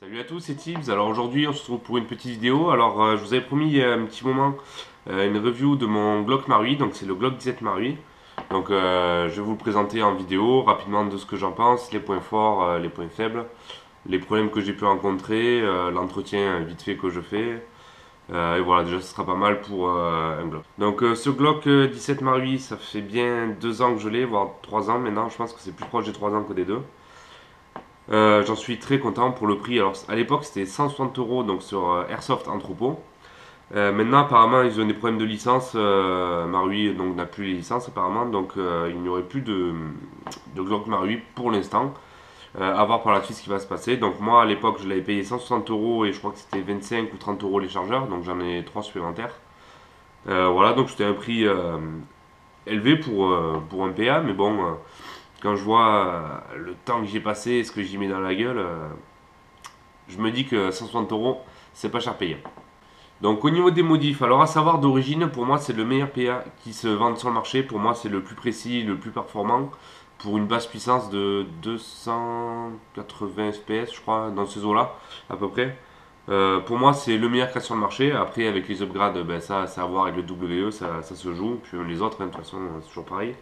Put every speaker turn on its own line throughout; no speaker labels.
Salut à tous, c'est Tibbs. Alors aujourd'hui, on se retrouve pour une petite vidéo. Alors, je vous avais promis il y a un petit moment une review de mon Glock Marui. Donc, c'est le Glock 17 Marui. Donc, je vais vous le présenter en vidéo rapidement de ce que j'en pense, les points forts, les points faibles, les problèmes que j'ai pu rencontrer, l'entretien vite fait que je fais. Et voilà, déjà, ce sera pas mal pour un Glock. Donc, ce Glock 17 Marui, ça fait bien 2 ans que je l'ai, voire 3 ans maintenant. Je pense que c'est plus proche des 3 ans que des 2. J'en suis très content pour le prix. Alors à l'époque c'était 160 euros donc sur Airsoft Entrepôt. Maintenant apparemment ils ont des problèmes de licence. Marui donc n'a plus les licences apparemment donc il n'y aurait plus de Glock Marui pour l'instant. À voir par la suite ce qui va se passer. Donc moi à l'époque je l'avais payé 160 euros et je crois que c'était 25 ou 30 euros les chargeurs donc j'en ai 3 supplémentaires. Voilà donc c'était un prix élevé pour un PA mais bon quand je vois le temps que j'ai passé et ce que j'y mets dans la gueule, je me dis que 160 euros, c'est pas cher payé. Donc au niveau des modifs, alors à savoir d'origine, pour moi c'est le meilleur PA qui se vend sur le marché. Pour moi c'est le plus précis, le plus performant pour une basse puissance de 280 FPS, je crois, dans ces eaux-là, à peu près. Pour moi c'est le meilleur qu'il y a sur le marché. Après avec les upgrades, ben, ça c'est à voir avec le WE, ça se joue. Puis même les autres, hein, de toute façon c'est toujours pareil.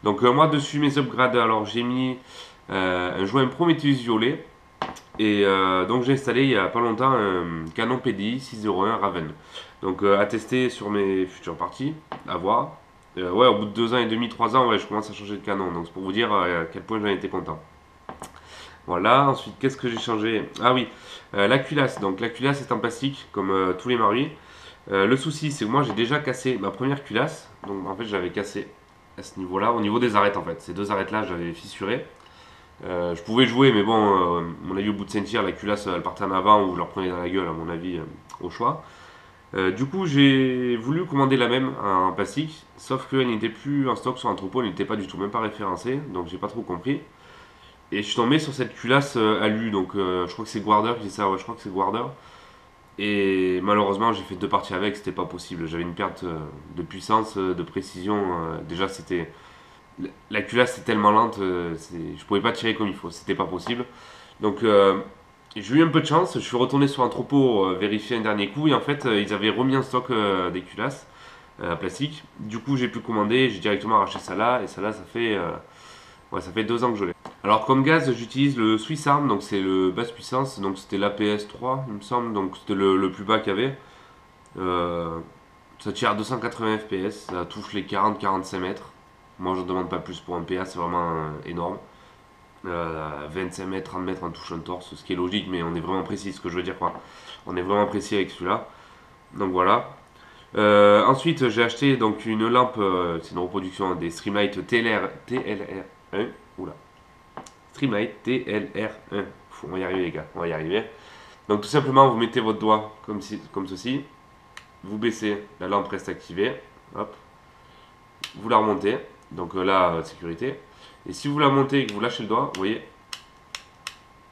Donc moi dessus mes upgrades, alors j'ai mis un joint Prometheus violet et donc j'ai installé il y a pas longtemps un Canon PDI 601 Raven. Donc à tester sur mes futures parties, à voir. Ouais, au bout de 2 ans et demi, 3 ans, ouais, je commence à changer de canon. Donc c'est pour vous dire à quel point j'en étais content. Voilà, ensuite qu'est-ce que j'ai changé? Ah oui, la culasse. Donc la culasse est en plastique comme tous les Marui. Le souci c'est que moi j'ai déjà cassé ma première culasse. Donc en fait j'avais cassé à ce niveau-là, au niveau des arêtes en fait. Ces deux arêtes-là, j'avais fissuré. Je pouvais jouer, mais bon, à mon avis, au bout de 5 tirs, la culasse elle partait en avant ou je leur prenais dans la gueule, à mon avis, au choix. Du coup, j'ai voulu commander la même en plastique, sauf qu'elle n'était plus en stock sur l'entrepôt, elle n'était pas du tout, même pas référencée, donc j'ai pas trop compris. Et je suis tombé sur cette culasse alu, donc je crois que c'est Guarder qui dit ça, ouais, je crois que c'est Guarder. Et malheureusement, j'ai fait 2 parties avec, c'était pas possible. J'avais une perte de puissance, de précision. Déjà, c'était. La culasse est tellement lente, je pouvais pas tirer comme il faut, c'était pas possible. Donc, j'ai eu un peu de chance, je suis retourné sur l'entrepôt vérifier un dernier coup. Et en fait, ils avaient remis en stock des culasses plastique. Du coup, j'ai pu commander, j'ai directement arraché ça là. Et ça là, ouais, ça fait 2 ans que je l'ai. Alors, comme gaz, j'utilise le Swiss Arm, donc c'est le basse puissance. Donc, c'était l'APS 3, il me semble. Donc, c'était le plus bas qu'il y avait. Euh, Ça tire à 280 FPS, ça touche les 40-45 mètres. Moi, je ne demande pas plus pour un PA, c'est vraiment énorme. 25 mètres, 30 mètres en touche un torse, ce qui est logique, mais on est vraiment précis, ce que je veux dire quoi. On est vraiment précis avec celui-là. Donc voilà. Ensuite, j'ai acheté donc une lampe, c'est une reproduction des Streamlight TLR1. Oula. Streamlight TLR1. On va y arriver les gars, on va y arriver. Donc tout simplement, vous mettez votre doigt comme ceci. Vous baissez, la lampe reste activée. Hop. Vous la remontez. Donc là, sécurité. Et si vous la montez et que vous lâchez le doigt, vous voyez,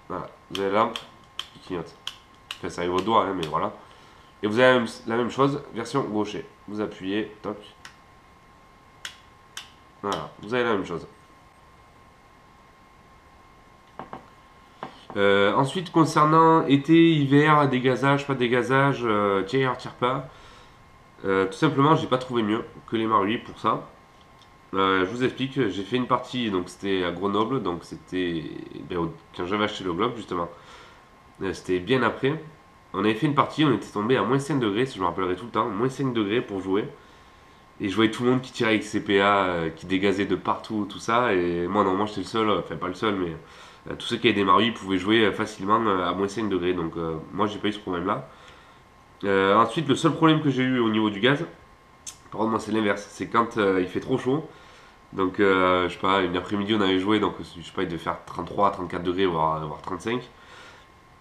voilà, vous avez la lampe qui clignote. Enfin, ça avec vos doigts, hein, mais voilà. Et vous avez la même chose, version gaucher. Vous appuyez, toc. Voilà, vous avez la même chose. Ensuite, concernant été, hiver, dégazage, pas dégazage, tire, tire pas. Tout simplement, j'ai pas trouvé mieux que les Marui pour ça. Je vous explique, j'ai fait une partie, donc c'était à Grenoble, donc c'était ben, quand j'avais acheté le globe justement. C'était bien après. On avait fait une partie, on était tombé à moins 5 degrés, si je me rappellerai tout le temps, moins 5 degrés pour jouer. Et je voyais tout le monde qui tirait avec ses PA, qui dégazait de partout, tout ça. Et moi, non, moi j'étais le seul, enfin pas le seul, mais tous ceux qui avaient des Marui pouvaient jouer facilement à moins 5 degrés. Donc moi, j'ai pas eu ce problème-là. Ensuite, le seul problème que j'ai eu au niveau du gaz, par contre, moi c'est l'inverse, c'est quand il fait trop chaud. Donc, je sais pas, une après-midi on avait joué, donc je sais pas, il devait faire 33, 34 degrés, voire 35.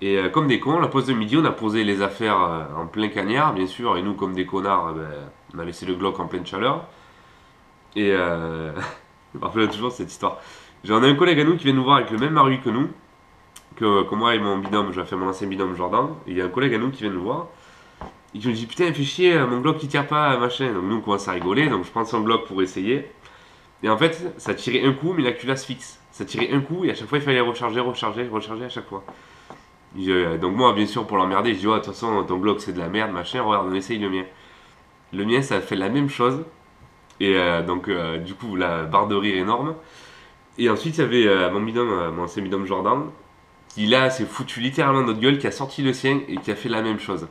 Et comme des cons, la pause de midi, on a posé les affaires en plein cagnard, bien sûr, et nous, comme des connards, ben, on a laissé le Glock en pleine chaleur. Et je me rappelle toujours cette histoire. J'en ai un collègue à nous qui vient nous voir avec le même Maru que nous, que moi et mon binôme, j'ai fait mon ancien binôme Jordan. Et il y a un collègue à nous qui vient nous voir, et qui nous dit putain, il fait chier, mon Glock qui tire pas, machin. Donc nous, on commence à rigoler, donc je prends son Glock pour essayer. Et en fait, ça tirait un coup, mais la culasse fixe. Ça tirait un coup et à chaque fois il fallait recharger, recharger, recharger à chaque fois. Donc moi, bien sûr, pour l'emmerder, je dis, oh, de toute façon, ton Glock c'est de la merde, machin, regarde, on essaye le mien. Le mien, ça fait la même chose. Et du coup, la barre de rire énorme. Et ensuite, il y avait mon binôme, mon ancien binôme Jordan, qui là s'est foutu littéralement de notre gueule, qui a sorti le sien et qui a fait la même chose.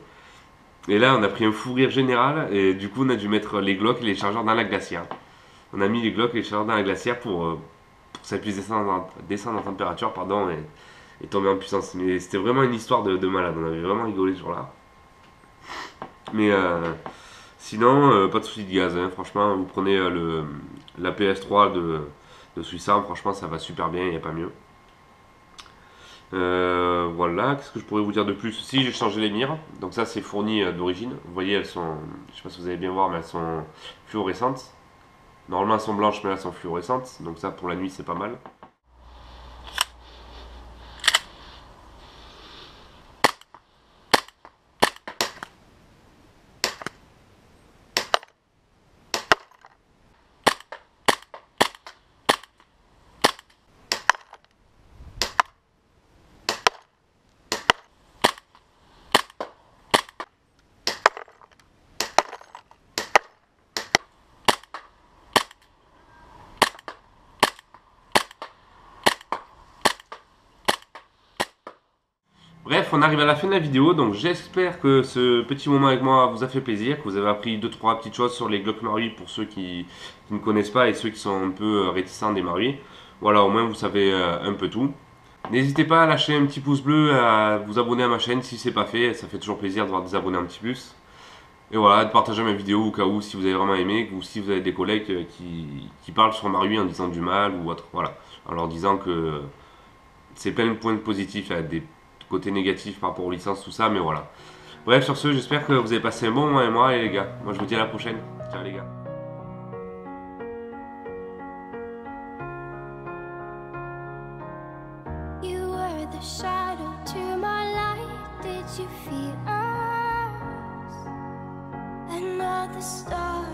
Et là, on a pris un fou rire général, et du coup, on a dû mettre les Glocks et les chargeurs dans la glacière. On a mis les Glocks et les chargeurs dans la glacière pour que ça puisse descendre en température, pardon, et tomber en puissance. Mais c'était vraiment une histoire de malade, on avait vraiment rigolé ce jour-là. Mais sinon, pas de soucis de gaz, hein. Franchement, vous prenez la PS3 de Suisse, franchement, ça va super bien, il n'y a pas mieux. Voilà, qu'est-ce que je pourrais vous dire de plus? Si, j'ai changé les mires, donc ça c'est fourni d'origine. Vous voyez, elles sont, je sais pas si vous allez bien voir, mais elles sont fluorescentes. Normalement elles sont blanches, mais elles sont fluorescentes, donc ça pour la nuit c'est pas mal. Bref, on arrive à la fin de la vidéo, donc j'espère que ce petit moment avec moi vous a fait plaisir, que vous avez appris 2-3 petites choses sur les Glock Marui pour ceux qui ne connaissent pas et ceux qui sont un peu réticents des Marui. Voilà, au moins vous savez un peu tout. N'hésitez pas à lâcher un petit pouce bleu, à vous abonner à ma chaîne si c'est pas fait, ça fait toujours plaisir de voir des abonnés un petit plus. Et voilà, de partager mes vidéos au cas où si vous avez vraiment aimé, ou si vous avez des collègues qui parlent sur Marui en disant du mal ou autre. Voilà, en leur disant que c'est plein de points positifs, des côtés négatifs par rapport aux licences, tout ça, mais voilà. Bref, sur ce, j'espère que vous avez passé un bon moment avec moi et les gars. Moi je vous dis à la prochaine. Ciao les gars.
You were the shadow to my light. Did you feel us? Another star